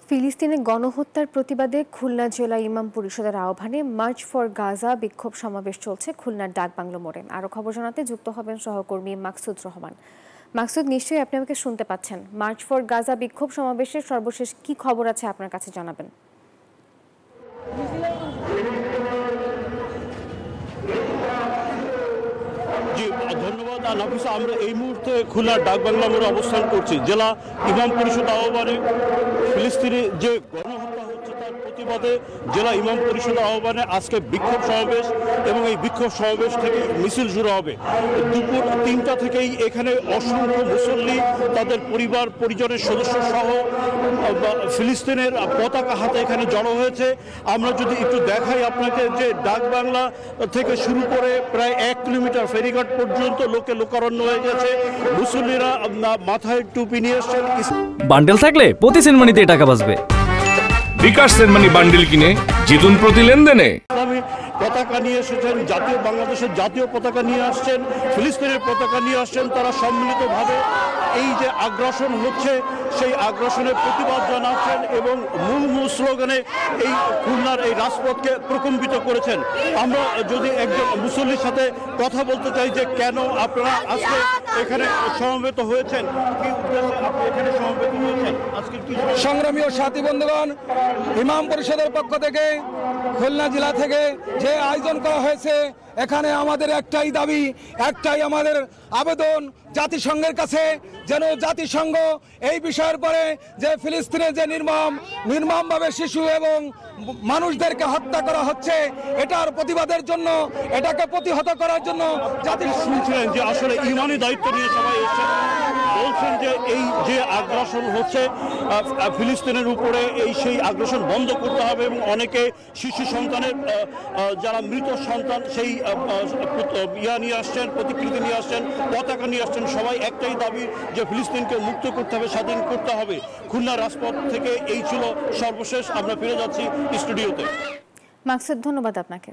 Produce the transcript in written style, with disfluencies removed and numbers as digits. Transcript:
ফিলিস্তিনে গণহত্যার প্রতিবাদে খুলনা জেলা ইমাম পরিষদের আহ্বানে মার্চ ফর গাজা বিক্ষোভ সমাবেশ চলছে খুলনার ডাকবাংলো মোড়ে। আরও খবর জানাতে যুক্ত হবেন সহকর্মী মাকসুদ রহমান। মাকসুদ, নিশ্চয়ই আপনি আমাকে শুনতে পাচ্ছেন। মার্চ ফর গাজা বিক্ষোভ সমাবেশের সর্বশেষ কি খবর আছে আপনার কাছে জানাবেন। জি ধন্যবাদ নাফিসা। আমরা এই মুহূর্তে খুলনার ডাকবাংলো মোড়ে অবস্থান করছি। জেলা ইমাম পরিষদ আহ্বানে ফিলিস্তিনে যে গণহত্যা হচ্ছে তার প্রতিবাদে জেলা ইমাম পরিষদ আহ্বানে আজকে বিক্ষোভ সমাবেশ, এবং এই বিক্ষোভ সমাবেশ থেকে মিছিল শুরু হবে। দুপুর 3টা থেকেই এখানে অসংখ্য মুসল্লি তাদের পরিবার পরিজনের সদস্য সহ ফিলিস্তিনের পতাকা হাতে এখানে জড়ো হয়েছে। আমরা যদি একটু দেখাই আপনাকে, যে ডাকবাংলা থেকে শুরু করে প্রায় 1 কিলোমিটার ফেরিঘাট পর্যন্ত লোকে লোকারণ্য হয়ে গেছে। মুসল্লিরা মাথায় টুপি নিয়ে এসছেন। বান্ডেল থাকলে প্রতি সেনমানিতে টাকা বাঁচবে। বিকাশ সেনমানি বান্ডেল কিনে জিতুন প্রতি লেনদেনে। পতাকা নিয়ে এসেছেন, বাংলাদেশের জাতীয় পতাকা নিয়ে আসছেন, ফিলিস্তিনের পতাকা নিয়ে আসছেন। তারা সম্মিলিতভাবে এই যে আগ্রাসন হচ্ছে সেই আগ্রাসনের প্রতিবাদ জানাচ্ছেন এবং মূল স্লোগানে এই খুলনার এই রাজপথকে প্রকম্পিত করেছেন। আমরা যদি একজন মুসল্লির সাথে কথা বলতে চাই যে কেন আপনারা আজকে এখানে সমবেত হয়েছেন, কি উদ্দেশ্যে আপনি এখানে সমবেত হয়েছেন, আজকে কি সংগ্রামী ও সাথী বন্ধুগণ, ইমাম পরিষদের পক্ষ থেকে খুলনা জেলা থেকে যে আয়োজন করা হয়েছে, এখানে আমাদের একটাই দাবি, একটাই আমাদের আবেদন জাতিসংঘের কাছে, যেন জাতিসংঘ এই বিষয়ের পরে যে ফিলিস্তিনে যে নির্মমভাবে শিশু এবং মানুষদেরকে হত্যা করা হচ্ছে, এটার প্রতিবাদের জন্য, এটাকে প্রতিহত করার জন্য শুনছিলেন যে আসলে ইমানি দায়িত্ব নিয়ে সবাই এসেছেন। বলছেন যে এই যে আগ্রাসন হচ্ছে ফিলিস্তিনের উপরে, সেই আগ্রাসন বন্ধ করতে হবে এবং অনেকে শিশু সন্তানের যারা মৃত সন্তান সেই নিয়ে আসছেন, প্রতিকৃতি নিয়ে আসছেন, পতাকা নিয়ে আসছেন। সবাই একটাই দাবি যে ফিলিস্তিনকে মুক্ত করতে হবে, স্বাধীন করতে হবে। খুলনা রাজপথ থেকে এই ছিল সর্বশেষ। আমরা ফিরে যাচ্ছি স্টুডিওতে। মাকসুদ, ধন্যবাদ আপনাকে।